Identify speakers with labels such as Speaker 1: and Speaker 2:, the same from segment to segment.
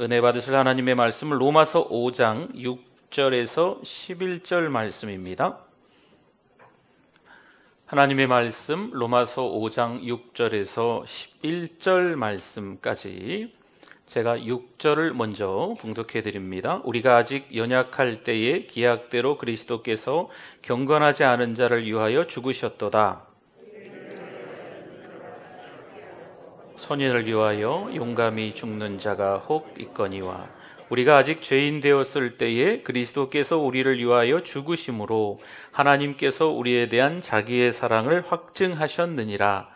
Speaker 1: 은혜 받으실 하나님의 말씀은 로마서 5장 6절에서 11절 말씀입니다. 하나님의 말씀 로마서 5장 6절에서 11절 말씀까지 제가 6절을 먼저 봉독해 드립니다. 우리가 아직 연약할 때에 기약대로 그리스도께서 경건하지 않은 자를 위하여 죽으셨도다. 선인을 위하여 용감히 죽는 자가 혹 있거니와 우리가 아직 죄인 되었을 때에 그리스도께서 우리를 위하여 죽으심으로 하나님께서 우리에 대한 자기의 사랑을 확증하셨느니라.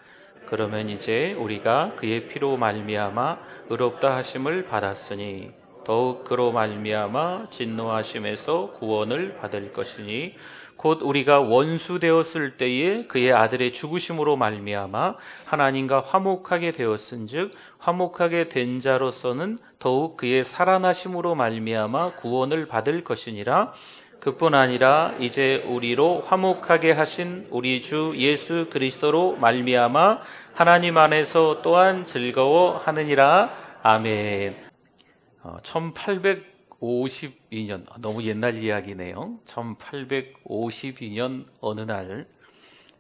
Speaker 1: 그러면 이제 우리가 그의 피로 말미암아 의롭다 하심을 받았으니 더욱 그로 말미암아 진노하심에서 구원을 받을 것이니 곧 우리가 원수 되었을 때에 그의 아들의 죽으심으로 말미암아 하나님과 화목하게 되었은즉 화목하게 된 자로서는 더욱 그의 살아나심으로 말미암아 구원을 받을 것이니라. 그뿐 아니라 이제 우리로 화목하게 하신 우리 주 예수 그리스도로 말미암아 하나님 안에서 또한 즐거워하느니라. 아멘. 1852년, 너무 옛날 이야기네요. 1852년 어느 날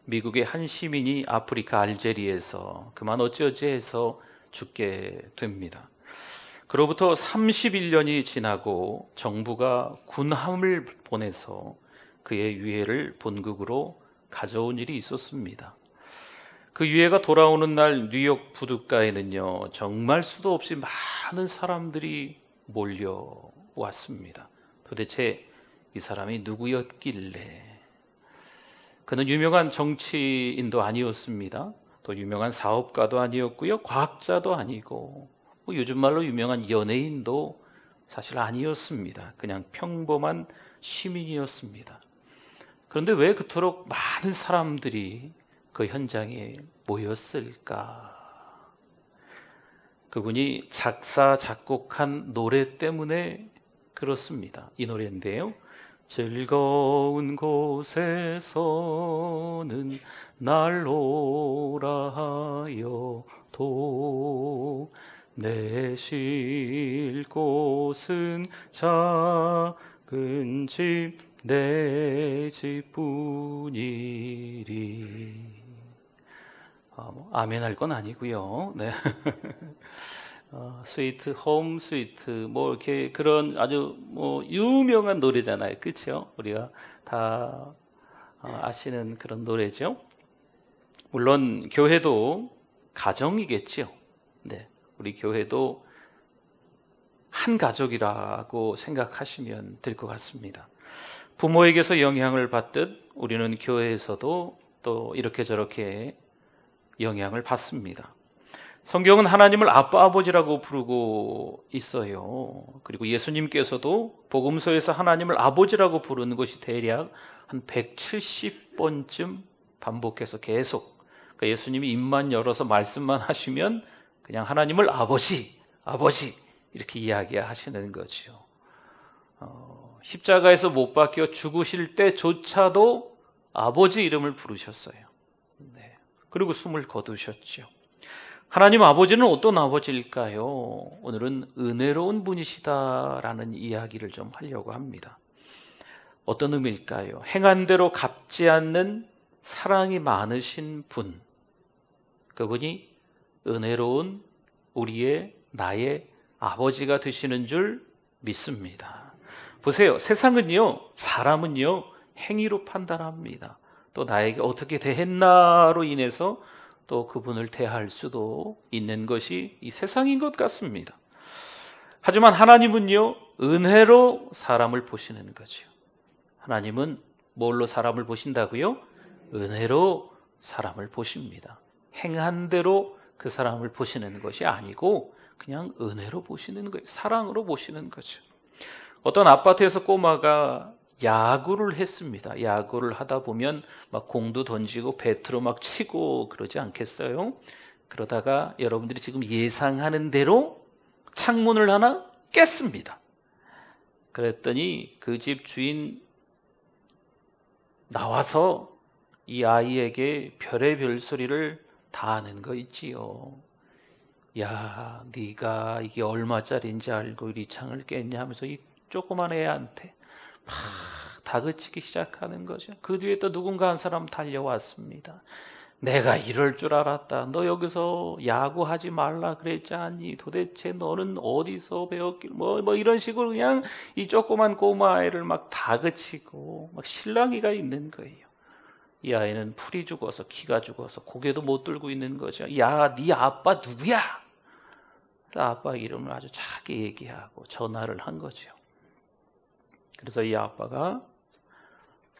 Speaker 1: 미국의 한 시민이 아프리카 알제리에서 그만 어찌어찌 해서 죽게 됩니다. 그로부터 31년이 지나고 정부가 군함을 보내서 그의 유해를 본국으로 가져온 일이 있었습니다. 그 유해가 돌아오는 날 뉴욕 부둣가에는요, 정말 수도 없이 많은 사람들이 몰려왔습니다. 도대체 이 사람이 누구였길래? 그는 유명한 정치인도 아니었습니다. 또 유명한 사업가도 아니었고요, 과학자도 아니고 요즘 말로 유명한 연예인도 사실 아니었습니다. 그냥 평범한 시민이었습니다. 그런데 왜 그토록 많은 사람들이 그 현장에 모였을까? 그분이 작사, 작곡한 노래 때문에 그렇습니다. 이 노래인데요. 즐거운 곳에서는 날 오라 하여도 내 쉴 곳은 작은 집 내 집뿐이리. 아멘 할 건 아니고요. 네. 스위트 홈 스위트 이렇게 그런 아주 유명한 노래잖아요. 그렇죠? 우리가 다 아시는 그런 노래죠. 물론 교회도 가정이겠죠. 네. 우리 교회도 한 가족이라고 생각하시면 될 것 같습니다. 부모에게서 영향을 받듯 우리는 교회에서도 또 이렇게 저렇게 영향을 받습니다. 성경은 하나님을 아빠 아버지라고 부르고 있어요. 그리고 예수님께서도 복음서에서 하나님을 아버지라고 부르는 것이 대략 한 170번쯤 반복해서 계속, 그러니까 예수님이 입만 열어서 말씀만 하시면 그냥 하나님을 아버지 이렇게 이야기하시는 거죠. 십자가에서 못 박혀 죽으실 때조차도 아버지 이름을 부르셨어요. 네. 그리고 숨을 거두셨죠. 하나님 아버지는 어떤 아버지일까요? 오늘은 은혜로운 분이시다라는 이야기를 좀 하려고 합니다. 어떤 의미일까요? 행한 대로 갚지 않는 사랑이 많으신 분, 그분이 은혜로운 나의 아버지가 되시는 줄 믿습니다. 보세요. 세상은요, 사람은요, 행위로 판단합니다. 또 나에게 어떻게 대했나로 인해서 또 그분을 대할 수도 있는 것이 이 세상인 것 같습니다. 하지만 하나님은요, 은혜로 사람을 보시는 거죠. 하나님은 뭘로 사람을 보신다고요? 은혜로 사람을 보십니다. 행한 대로 그 사람을 보시는 것이 아니고 그냥 은혜로 보시는 거예요. 사랑으로 보시는 거죠. 어떤 아파트에서 꼬마가 야구를 했습니다. 야구를 하다 보면 막 공도 던지고 배트로 막 치고 그러지 않겠어요? 그러다가 여러분들이 지금 예상하는 대로 창문을 하나 깼습니다. 그랬더니 그 집 주인 나와서 이 아이에게 별의별 소리를 다 하는 거 있지요. 야, 네가 이게 얼마짜리인지 알고 이 창을 깼냐 하면서 이 조그만 애한테 막 다그치기 시작하는 거죠. 그 뒤에 또 누군가 한 사람 달려왔습니다. 내가 이럴 줄 알았다. 너 여기서 야구하지 말라 그랬지 않니? 도대체 너는 어디서 배웠길? 뭐 이런 식으로 그냥 이 조그만 꼬마 아이를 막 다그치고 막 실랑이가 있는 거예요. 이 아이는 풀이 죽어서 키가 죽어서 고개도 못 들고 있는 거죠. 야, 네 아빠 누구야? 아빠 이름을 아주 작게 얘기하고 전화를 한 거죠. 그래서 이 아빠가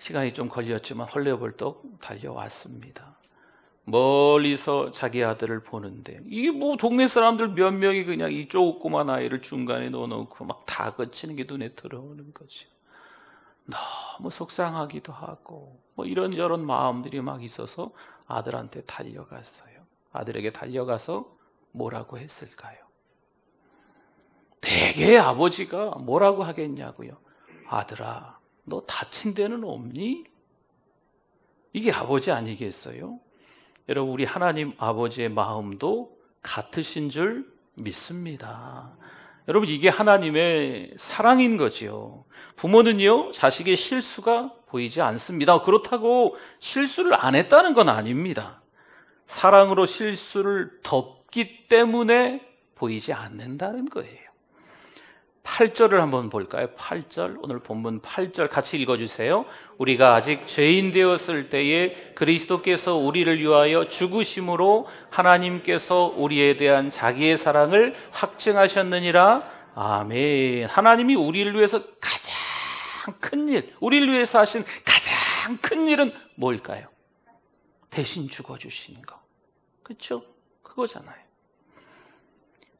Speaker 1: 시간이 좀 걸렸지만 헐레벌떡 달려왔습니다. 멀리서 자기 아들을 보는데 이게 뭐 동네 사람들 몇 명이 그냥 이 조그만 아이를 중간에 넣어놓고 막 다그치는 게 눈에 들어오는 거죠. 너무 속상하기도 하고 뭐 이런저런 마음들이 막 있어서 아들한테 달려갔어요. 아들에게 달려가서 뭐라고 했을까요? 대개 아버지가 뭐라고 하겠냐고요. 아들아, 너 다친 데는 없니? 이게 아버지 아니겠어요? 여러분, 우리 하나님 아버지의 마음도 같으신 줄 믿습니다. 여러분, 이게 하나님의 사랑인 거지요. 부모는요, 자식의 실수가 보이지 않습니다. 그렇다고 실수를 안 했다는 건 아닙니다. 사랑으로 실수를 덮기 때문에 보이지 않는다는 거예요. 8절을 한번 볼까요? 8절, 오늘 본문 8절 같이 읽어주세요. 우리가 아직 죄인 되었을 때에 그리스도께서 우리를 위하여 죽으심으로 하나님께서 우리에 대한 자기의 사랑을 확증하셨느니라. 아멘. 하나님이 우리를 위해서 가장 큰 일, 우리를 위해서 하신 가장 큰 일은 뭘까요? 대신 죽어주시는 거. 그렇죠? 그거잖아요.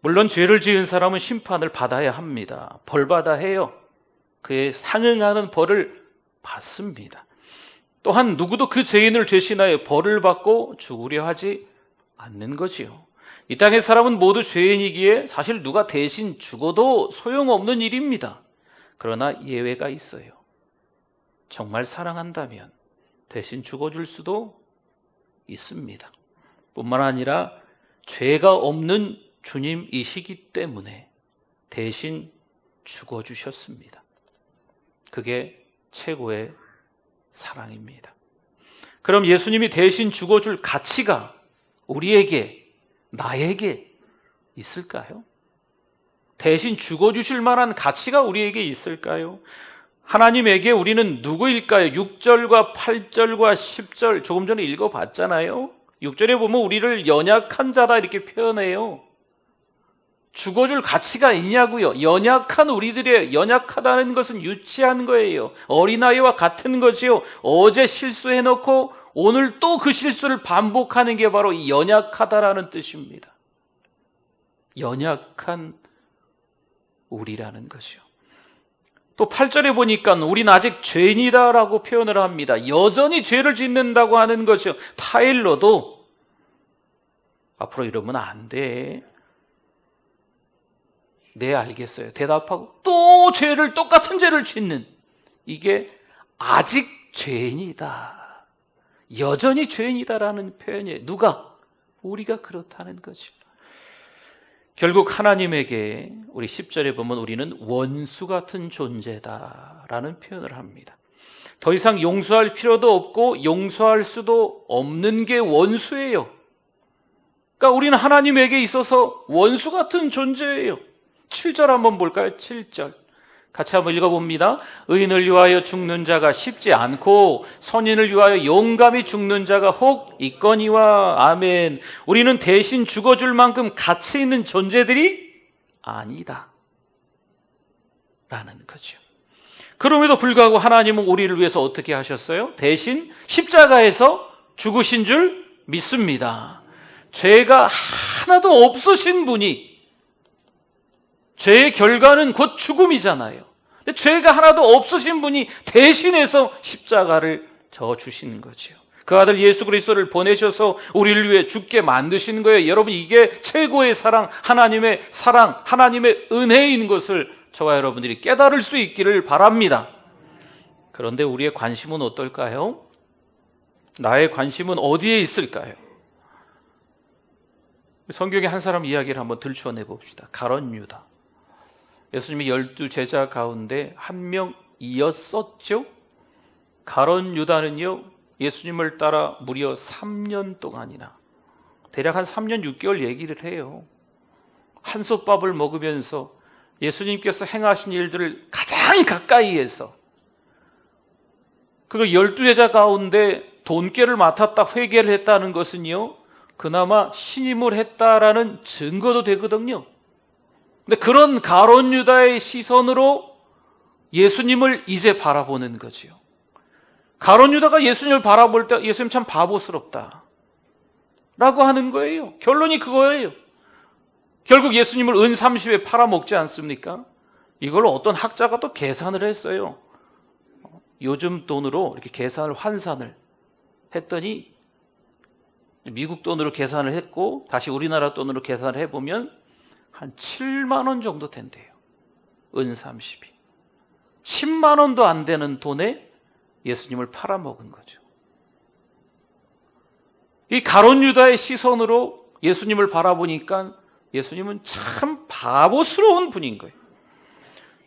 Speaker 1: 물론 죄를 지은 사람은 심판을 받아야 합니다. 벌 받아야 해요. 그에 상응하는 벌을 받습니다. 또한 누구도 그 죄인을 대신하여 벌을 받고 죽으려 하지 않는 거지요. 이 땅의 사람은 모두 죄인이기에 사실 누가 대신 죽어도 소용없는 일입니다. 그러나 예외가 있어요. 정말 사랑한다면 대신 죽어줄 수도 있습니다. 뿐만 아니라 죄가 없는 주님이시기 때문에 대신 죽어주셨습니다. 그게 최고의 사랑입니다. 그럼 예수님이 대신 죽어줄 가치가 우리에게, 나에게 있을까요? 대신 죽어주실 만한 가치가 우리에게 있을까요? 하나님에게 우리는 누구일까요? 6절과 8절과 10절 조금 전에 읽어봤잖아요. 6절에 보면 우리를 연약한 자다 이렇게 표현해요. 죽어줄 가치가 있냐고요? 연약한 우리들의 연약하다는 것은 유치한 거예요. 어린아이와 같은 거지요. 어제 실수해놓고 오늘 또 그 실수를 반복하는 게 바로 이 연약하다라는 뜻입니다. 연약한 우리라는 것이요. 또 8절에 보니까 우리는 아직 죄인이다라고 표현을 합니다. 여전히 죄를 짓는다고 하는 것이요. 타일러도 앞으로 이러면 안 돼. 네, 알겠어요. 대답하고 또 똑같은 죄를 짓는, 이게 아직 죄인이다, 여전히 죄인이다라는 표현이에요. 누가? 우리가 그렇다는 거죠. 결국 하나님에게 우리 10절에 보면 우리는 원수 같은 존재다라는 표현을 합니다. 더 이상 용서할 필요도 없고 용서할 수도 없는 게 원수예요. 그러니까 우리는 하나님에게 있어서 원수 같은 존재예요. 7절 한번 볼까요? 7절 같이 한번 읽어봅니다. 의인을 위하여 죽는 자가 쉽지 않고 선인을 위하여 용감히 죽는 자가 혹 있거니와. 아멘. 우리는 대신 죽어줄 만큼 가치 있는 존재들이 아니다 라는 거죠. 그럼에도 불구하고 하나님은 우리를 위해서 어떻게 하셨어요? 대신 십자가에서 죽으신 줄 믿습니다. 죄가 하나도 없으신 분이, 죄의 결과는 곧 죽음이잖아요. 근데 죄가 하나도 없으신 분이 대신해서 십자가를 져주시는 거죠. 그 아들 예수 그리스도를 보내셔서 우리를 위해 죽게 만드신 거예요. 여러분, 이게 최고의 사랑, 하나님의 은혜인 것을 저와 여러분들이 깨달을 수 있기를 바랍니다. 그런데 우리의 관심은 어떨까요? 나의 관심은 어디에 있을까요? 성경의 한 사람 이야기를 한번 들춰내 봅시다. 가룟 유다. 예수님이 12제자 가운데 한 명이었었죠. 가룟 유다는요, 예수님을 따라 무려 3년 동안이나, 대략 한 3년 6개월 얘기를 해요. 한솥밥을 먹으면서 예수님께서 행하신 일들을 가장 가까이에서, 그리고 12제자 가운데 돈깨를 맡았다 회개를 했다는 것은요, 그나마 신임을 했다라는 증거도 되거든요. 근데 그런 가룟 유다의 시선으로 예수님을 이제 바라보는 거지요. 가룟 유다가 예수님을 바라볼 때 예수님 참 바보스럽다 라고 하는 거예요. 결론이 그거예요. 결국 예수님을 은 30에 팔아먹지 않습니까? 이걸 어떤 학자가 또 계산을 했어요. 요즘 돈으로 이렇게 계산을 환산을 했더니, 미국 돈으로 계산을 했고 다시 우리나라 돈으로 계산을 해보면 한 7만 원 정도 된대요. 은 30이 10만 원도 안 되는 돈에 예수님을 팔아먹은 거죠. 이 가룟 유다의 시선으로 예수님을 바라보니까 예수님은 참 바보스러운 분인 거예요.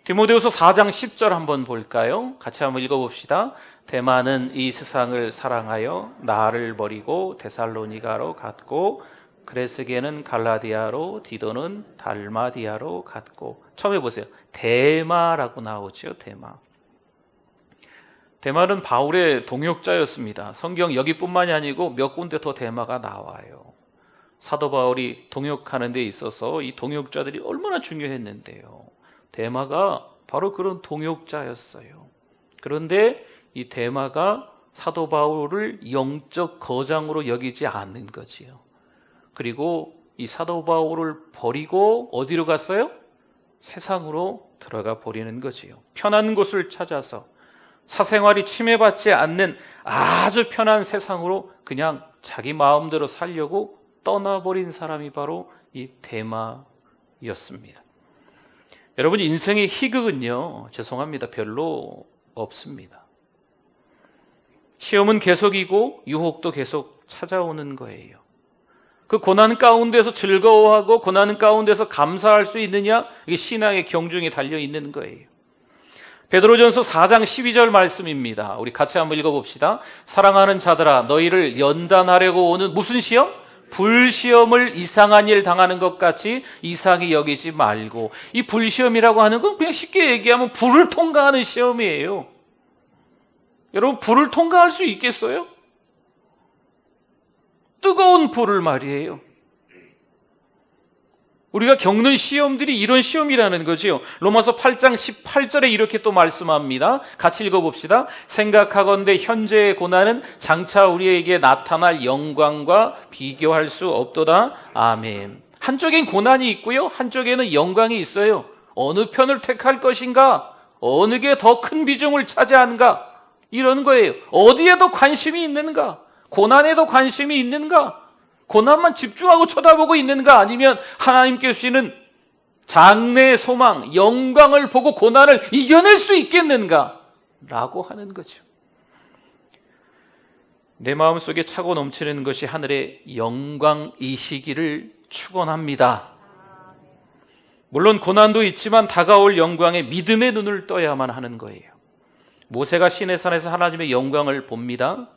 Speaker 1: 디모데후서 4장 10절 한번 볼까요? 같이 한번 읽어봅시다. 데마는 이 세상을 사랑하여 나를 버리고 데살로니가로 갔고, 그레스게는 갈라디아로, 디도는 달마디아로 갔고. 처음 해보세요. 데마라고 나오죠. 데마. 데마는 바울의 동역자였습니다. 성경 여기뿐만이 아니고 몇 군데 더 데마가 나와요. 사도 바울이 동역하는 데 있어서 이 동역자들이 얼마나 중요했는데요. 데마가 바로 그런 동역자였어요. 그런데 이 데마가 사도 바울을 영적 거장으로 여기지 않는 거지요. 그리고 이 사도 바울을 버리고 어디로 갔어요? 세상으로 들어가 버리는 거지요. 편한 곳을 찾아서 사생활이 침해받지 않는 아주 편한 세상으로 그냥 자기 마음대로 살려고 떠나버린 사람이 바로 이 데마였습니다. 여러분, 인생의 희극은요, 죄송합니다, 별로 없습니다. 시험은 계속이고 유혹도 계속 찾아오는 거예요. 그 고난 가운데서 즐거워하고 고난 가운데서 감사할 수 있느냐, 이게 신앙의 경중에 달려있는 거예요. 베드로전서 4장 12절 말씀입니다. 우리 같이 한번 읽어봅시다. 사랑하는 자들아, 너희를 연단하려고 오는 무슨 시험? 불시험을 이상한 일 당하는 것 같이 이상히 여기지 말고. 이 불시험이라고 하는 건 그냥 쉽게 얘기하면 불을 통과하는 시험이에요. 여러분, 불을 통과할 수 있겠어요? 뜨거운 불을 말이에요. 우리가 겪는 시험들이 이런 시험이라는 거지요. 로마서 8장 18절에 이렇게 또 말씀합니다. 같이 읽어봅시다. 생각하건대 현재의 고난은 장차 우리에게 나타날 영광과 비교할 수 없도다. 아멘. 한쪽엔 고난이 있고요, 한쪽에는 영광이 있어요. 어느 편을 택할 것인가? 어느 게 더 큰 비중을 차지하는가? 이런 거예요. 어디에 더 관심이 있는가? 고난에도 관심이 있는가? 고난만 집중하고 쳐다보고 있는가? 아니면 하나님께 주시는 장래의 소망, 영광을 보고 고난을 이겨낼 수 있겠는가? 라고 하는 거죠. 내 마음속에 차고 넘치는 것이 하늘의 영광이시기를 축원합니다. 물론 고난도 있지만 다가올 영광에 믿음의 눈을 떠야만 하는 거예요. 모세가 시내산에서 하나님의 영광을 봅니다.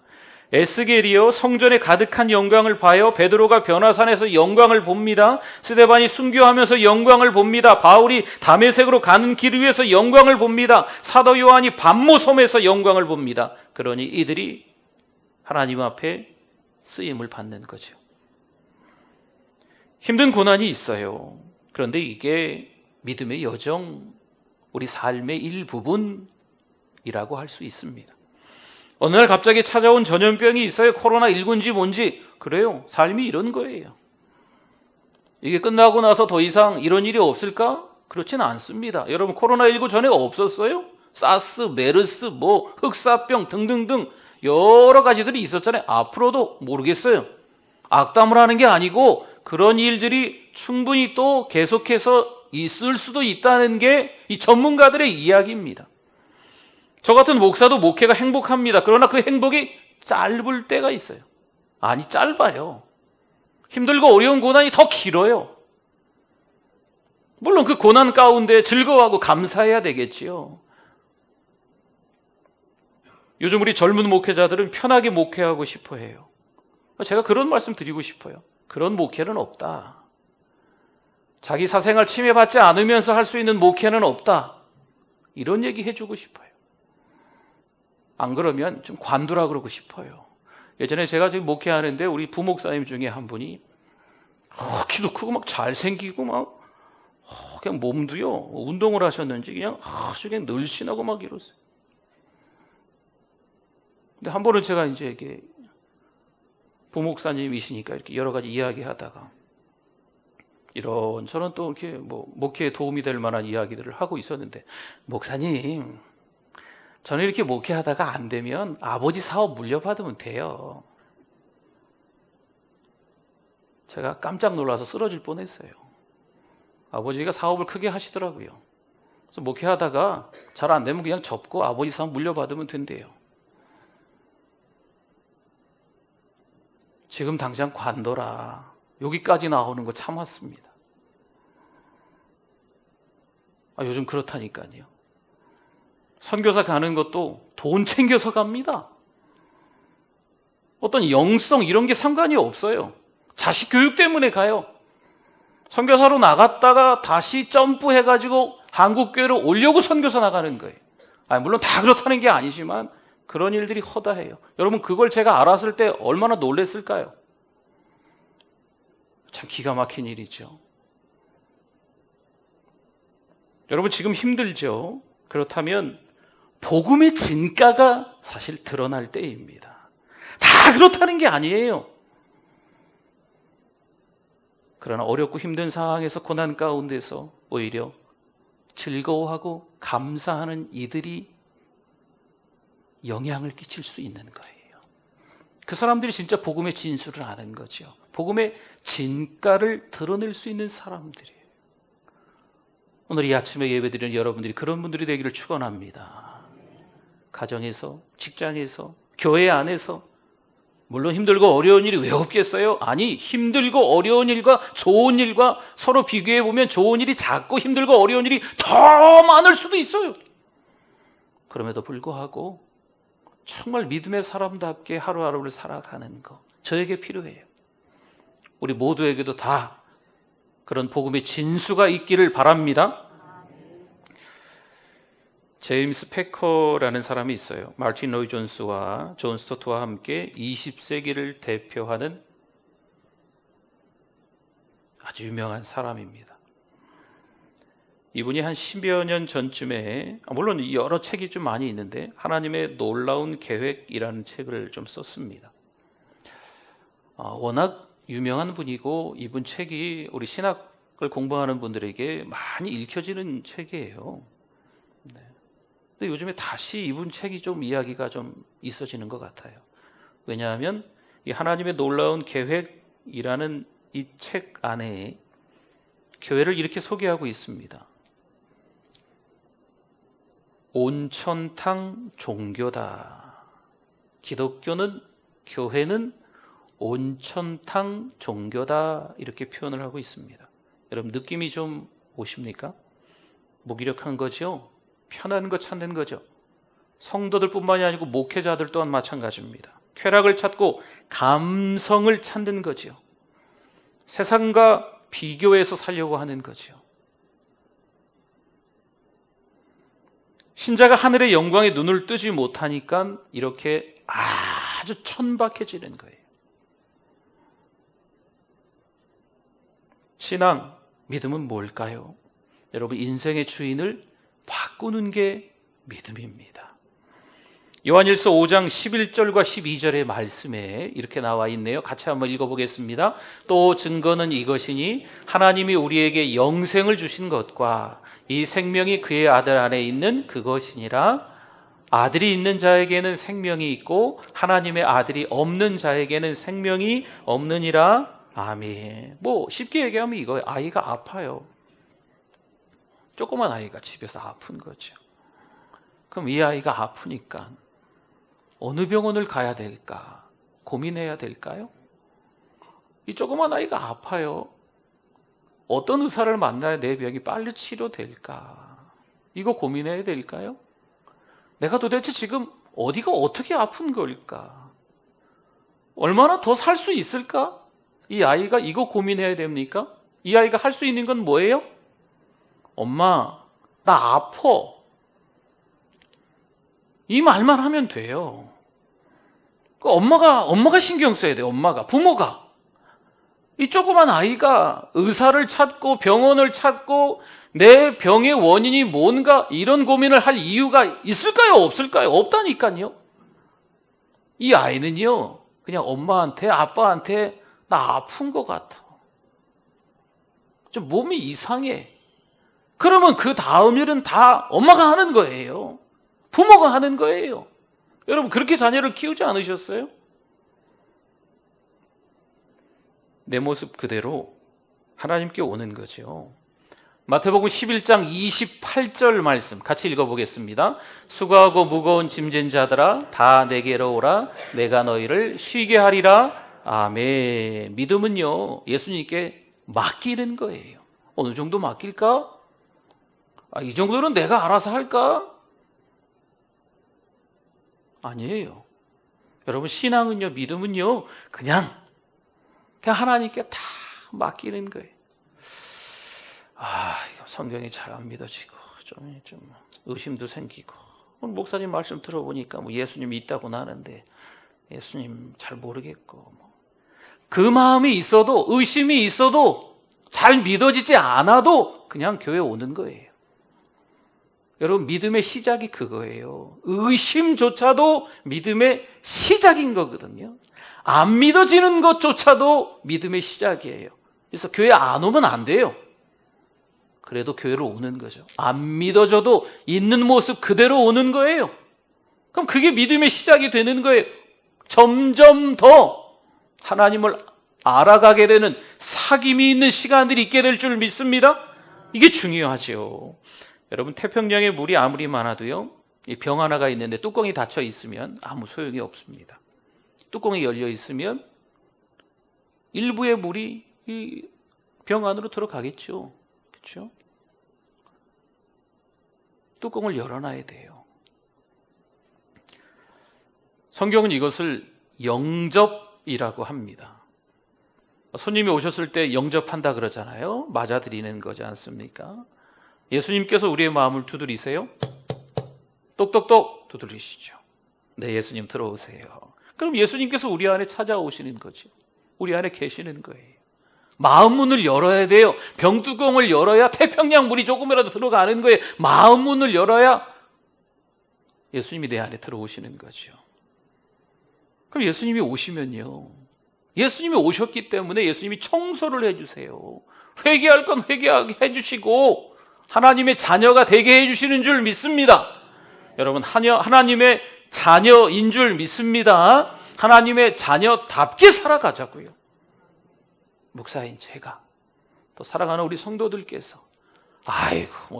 Speaker 1: 에스겔이요, 성전에 가득한 영광을 봐요. 베드로가 변화산에서 영광을 봅니다. 스데반이 순교하면서 영광을 봅니다. 바울이 다메섹으로 가는 길 위에서 영광을 봅니다. 사도 요한이 반모섬에서 영광을 봅니다. 그러니 이들이 하나님 앞에 쓰임을 받는 거죠. 힘든 고난이 있어요. 그런데 이게 믿음의 여정, 우리 삶의 일부분이라고 할 수 있습니다. 어느 날 갑자기 찾아온 전염병이 있어요. 코로나19인지 뭔지. 그래요. 삶이 이런 거예요. 이게 끝나고 나서 더 이상 이런 일이 없을까? 그렇지는 않습니다. 여러분, 코로나19 전에 없었어요? 사스, 메르스, 흑사병 등등등 여러 가지들이 있었잖아요. 앞으로도 모르겠어요. 악담을 하는 게 아니고 그런 일들이 충분히 또 계속해서 있을 수도 있다는 게 이 전문가들의 이야기입니다. 저 같은 목사도 목회가 행복합니다. 그러나 그 행복이 짧을 때가 있어요. 아니, 짧아요. 힘들고 어려운 고난이 더 길어요. 물론 그 고난 가운데 즐거워하고 감사해야 되겠지요. 요즘 우리 젊은 목회자들은 편하게 목회하고 싶어 해요. 제가 그런 말씀 드리고 싶어요. 그런 목회는 없다. 자기 사생활 침해받지 않으면서 할 수 있는 목회는 없다. 이런 얘기 해주고 싶어요. 안 그러면 좀 관두라 그러고 싶어요. 예전에 제가 지금 목회하는데 우리 부목사님 중에 한 분이 키도 크고 막 잘생기고 막 그냥 몸도요 운동을 하셨는지 그냥 아주 그냥 늘씬하고 막 이러세요. 근데 한 번은 제가 이제 이게 부목사님이시니까 이렇게 여러 가지 이야기하다가 이런저런 또 이렇게 뭐 목회에 도움이 될 만한 이야기들을 하고 있었는데, 목사님, 저는 이렇게 목회하다가 안 되면 아버지 사업 물려받으면 돼요. 제가 깜짝 놀라서 쓰러질 뻔했어요. 아버지가 사업을 크게 하시더라고요. 그래서 목회하다가 잘 안 되면 그냥 접고 아버지 사업 물려받으면 된대요. 지금 당장 관둬라. 여기까지 나오는 거 참았습니다. 요즘 그렇다니까요. 선교사 가는 것도 돈 챙겨서 갑니다. 어떤 영성 이런 게 상관이 없어요. 자식 교육 때문에 가요. 선교사로 나갔다가 다시 점프해가지고 한국교회로 오려고 선교사 나가는 거예요. 물론 다 그렇다는 게 아니지만 그런 일들이 허다해요. 여러분, 그걸 제가 알았을 때 얼마나 놀랐을까요? 참 기가 막힌 일이죠. 여러분, 지금 힘들죠? 그렇다면 복음의 진가가 사실 드러날 때입니다. 다 그렇다는 게 아니에요. 그러나 어렵고 힘든 상황에서, 고난 가운데서 오히려 즐거워하고 감사하는 이들이 영향을 끼칠 수 있는 거예요. 그 사람들이 진짜 복음의 진수를 아는 거죠. 복음의 진가를 드러낼 수 있는 사람들이에요. 오늘 이 아침에 예배드리는 여러분들이 그런 분들이 되기를 축원합니다. 가정에서, 직장에서, 교회 안에서, 물론 힘들고 어려운 일이 왜 없겠어요? 아니, 힘들고 어려운 일과 좋은 일과 서로 비교해 보면 좋은 일이 작고 힘들고 어려운 일이 더 많을 수도 있어요. 그럼에도 불구하고 정말 믿음의 사람답게 하루하루를 살아가는 거, 저에게 필요해요. 우리 모두에게도 다 그런 복음의 진수가 있기를 바랍니다. 제임스 패커라는 사람이 있어요. 마틴 로이 존스와 존 스토트와 함께 20세기를 대표하는 아주 유명한 사람입니다. 이분이 한 10여 년 전쯤에, 물론 여러 책이 좀 많이 있는데, 하나님의 놀라운 계획이라는 책을 좀 썼습니다. 워낙 유명한 분이고 이분 책이 우리 신학을 공부하는 분들에게 많이 읽혀지는 책이에요. 네. 근데 요즘에 다시 이분 책이 좀 이야기가 좀 있어지는 것 같아요. 왜냐하면 이 하나님의 놀라운 계획이라는 이 책 안에 교회를 이렇게 소개하고 있습니다. 온천탕 종교다. 기독교는, 교회는 온천탕 종교다, 이렇게 표현을 하고 있습니다. 여러분, 느낌이 좀 오십니까? 무기력한 거죠? 편한 거 찾는 거죠. 성도들뿐만이 아니고 목회자들 또한 마찬가지입니다. 쾌락을 찾고 감성을 찾는 거죠. 세상과 비교해서 살려고 하는 거죠. 신자가 하늘의 영광에 눈을 뜨지 못하니까 이렇게 아주 천박해지는 거예요. 신앙, 믿음은 뭘까요? 여러분, 인생의 주인을 바꾸는 게 믿음입니다. 요한일서 5장 11절과 12절의 말씀에 이렇게 나와 있네요. 같이 한번 읽어보겠습니다. 또 증거는 이것이니 하나님이 우리에게 영생을 주신 것과 이 생명이 그의 아들 안에 있는 그것이니라. 아들이 있는 자에게는 생명이 있고 하나님의 아들이 없는 자에게는 생명이 없느니라. 아멘. 쉽게 얘기하면 이거예요. 아이가 아파요. 조그만 아이가 집에서 아픈 거죠. 그럼 이 아이가 아프니까 어느 병원을 가야 될까 고민해야 될까요? 이 조그만 아이가 아파요. 어떤 의사를 만나야 내 병이 빨리 치료될까? 이거 고민해야 될까요? 내가 도대체 지금 어디가 어떻게 아픈 걸까? 얼마나 더 살 수 있을까? 이 아이가 이거 고민해야 됩니까? 이 아이가 할 수 있는 건 뭐예요? 엄마, 나 아파. 이 말만 하면 돼요. 엄마가 신경 써야 돼요. 부모가. 이 조그만 아이가 의사를 찾고 병원을 찾고 내 병의 원인이 뭔가 이런 고민을 할 이유가 있을까요? 없을까요? 없다니까요. 이 아이는요, 그냥 엄마한테, 아빠한테 나 아픈 것 같아. 좀 몸이 이상해. 그러면 그 다음 일은 다 엄마가 하는 거예요. 부모가 하는 거예요. 여러분, 그렇게 자녀를 키우지 않으셨어요? 내 모습 그대로 하나님께 오는 거죠. 마태복음 11장 28절 말씀 같이 읽어보겠습니다. 수고하고 무거운 짐진 자들아 다 내게로 오라. 내가 너희를 쉬게 하리라. 아멘. 믿음은요, 예수님께 맡기는 거예요. 어느 정도 맡길까? 이 정도는 내가 알아서 할까? 아니에요. 여러분, 신앙은요, 믿음은요, 그냥 하나님께 다 맡기는 거예요. 이거 성경이 잘 안 믿어지고 좀 의심도 생기고, 목사님 말씀 들어보니까 예수님이 있다고는 하는데 예수님 잘 모르겠고, 그 마음이 있어도, 의심이 있어도, 잘 믿어지지 않아도 그냥 교회 오는 거예요. 여러분, 믿음의 시작이 그거예요. 의심조차도 믿음의 시작인 거거든요. 안 믿어지는 것조차도 믿음의 시작이에요. 그래서 교회 안 오면 안 돼요. 그래도 교회로 오는 거죠. 안 믿어져도 있는 모습 그대로 오는 거예요. 그럼 그게 믿음의 시작이 되는 거예요. 점점 더 하나님을 알아가게 되는 사귐이 있는 시간들이 있게 될 줄 믿습니다. 이게 중요하죠. 여러분, 태평양에 물이 아무리 많아도요, 이 병 하나가 있는데 뚜껑이 닫혀 있으면 아무 소용이 없습니다. 뚜껑이 열려 있으면 일부의 물이 이 병 안으로 들어가겠죠. 그렇죠? 뚜껑을 열어놔야 돼요. 성경은 이것을 영접이라고 합니다. 손님이 오셨을 때 영접한다 그러잖아요. 맞아들이는 거지 않습니까? 예수님께서 우리의 마음을 두드리세요. 똑똑똑 두드리시죠. 네, 예수님 들어오세요. 그럼 예수님께서 우리 안에 찾아오시는 거죠. 우리 안에 계시는 거예요. 마음 문을 열어야 돼요. 병뚜껑을 열어야 태평양 물이 조금이라도 들어가는 거예요. 마음 문을 열어야 예수님이 내 안에 들어오시는 거죠. 그럼 예수님이 오시면요, 예수님이 오셨기 때문에 예수님이 청소를 해주세요. 회개할 건 회개하게 해주시고 하나님의 자녀가 되게 해주시는 줄 믿습니다. 여러분, 하나님의 자녀인 줄 믿습니다. 하나님의 자녀답게 살아가자고요. 목사인 제가, 또 사랑하는 우리 성도들께서,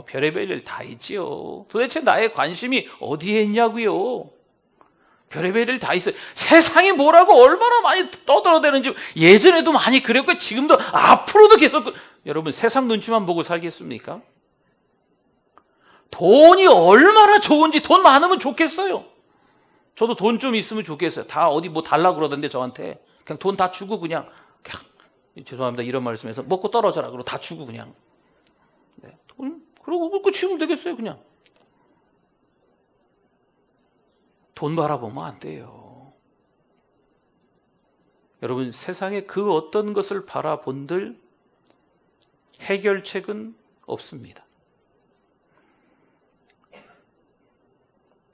Speaker 1: 별의별 일 다 있지요. 도대체 나의 관심이 어디에 있냐고요. 별의별 일 다 있어요. 세상이 뭐라고 얼마나 많이 떠들어대는지 예전에도 많이 그랬고 지금도 앞으로도 계속. 여러분, 세상 눈치만 보고 살겠습니까? 돈이 얼마나 좋은지, 돈 많으면 좋겠어요. 저도 돈 좀 있으면 좋겠어요. 다 어디 달라고 그러던데 저한테 그냥 돈 다 주고 그냥 죄송합니다, 이런 말씀에서 먹고 떨어져라 그러고 다 주고 그냥. 네, 그러고 먹고 치우면 되겠어요. 그냥 돈 바라보면 안 돼요. 여러분, 세상에 그 어떤 것을 바라본들 해결책은 없습니다.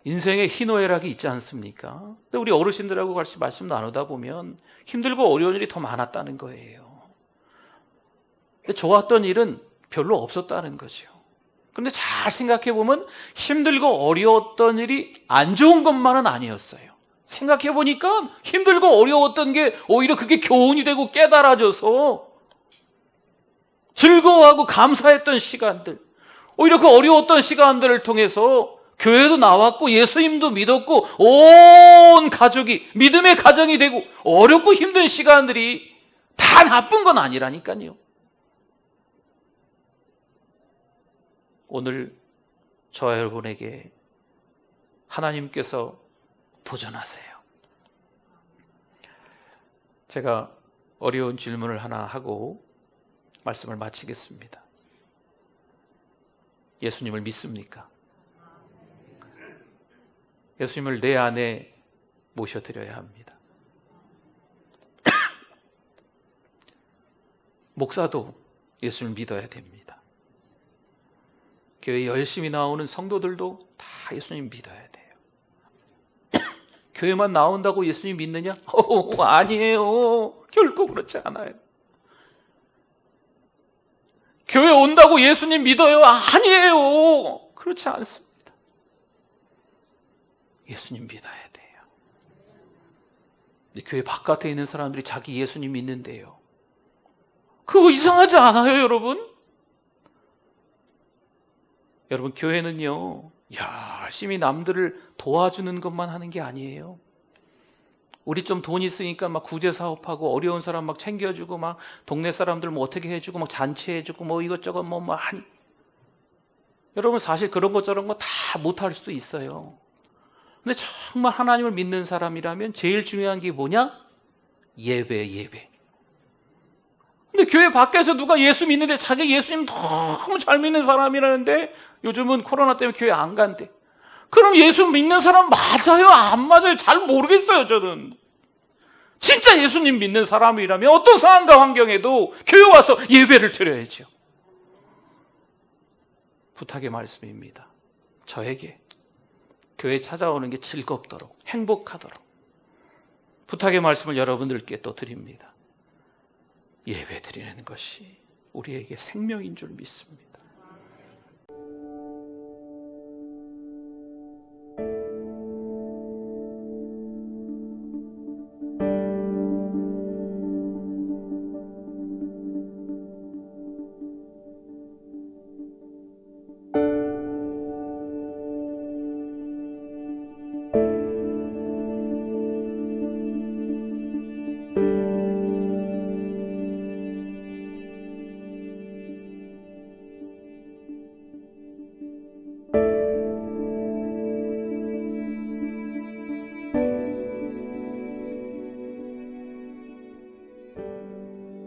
Speaker 1: 인생에 희노애락이 있지 않습니까? 근데 우리 어르신들하고 같이 말씀 나누다 보면 힘들고 어려운 일이 더 많았다는 거예요. 근데 좋았던 일은 별로 없었다는 거죠. 그런데 잘 생각해 보면 힘들고 어려웠던 일이 안 좋은 것만은 아니었어요. 생각해 보니까 힘들고 어려웠던 게 오히려 그게 교훈이 되고 깨달아져서 즐거워하고 감사했던 시간들, 오히려 그 어려웠던 시간들을 통해서 교회도 나왔고 예수님도 믿었고 온 가족이 믿음의 가정이 되고 어렵고 힘든 시간들이 다 나쁜 건 아니라니까요. 오늘 저와 여러분에게 하나님께서 도전하세요. 제가 어려운 질문을 하나 하고 말씀을 마치겠습니다. 예수님을 믿습니까? 예수님을 내 안에 모셔드려야 합니다. 목사도 예수님을 믿어야 됩니다. 교회 열심히 나오는 성도들도 다 예수님 믿어야 돼요. 교회만 나온다고 예수님 믿느냐? 아니에요. 결코 그렇지 않아요. 교회 온다고 예수님 믿어요? 아니에요. 그렇지 않습니다. 예수님 믿어야 돼요. 교회 바깥에 있는 사람들이 자기 예수님 믿는데요. 그거 이상하지 않아요, 여러분? 여러분, 교회는요, 열심히 남들을 도와주는 것만 하는 게 아니에요. 우리 좀 돈 있으니까 막 구제 사업하고 어려운 사람 막 챙겨주고 막 동네 사람들 뭐 어떻게 해주고 막 잔치해주고 뭐 이것저것 뭐 하니. 여러분, 사실 그런 것 저런 거 다 못할 수도 있어요. 근데 정말 하나님을 믿는 사람이라면 제일 중요한 게 뭐냐? 예배. 근데 교회 밖에서 누가 예수 믿는데 자기 예수님 너무 잘 믿는 사람이라는데 요즘은 코로나 때문에 교회 안 간대. 그럼 예수 믿는 사람 맞아요? 안 맞아요? 잘 모르겠어요, 저는. 진짜 예수님 믿는 사람이라면 어떤 상황과 환경에도 교회 와서 예배를 드려야죠. 부탁의 말씀입니다. 저에게 교회 찾아오는 게 즐겁도록, 행복하도록 부탁의 말씀을 여러분들께 또 드립니다. 예배 드리는 것이 우리에게 생명인 줄 믿습니다.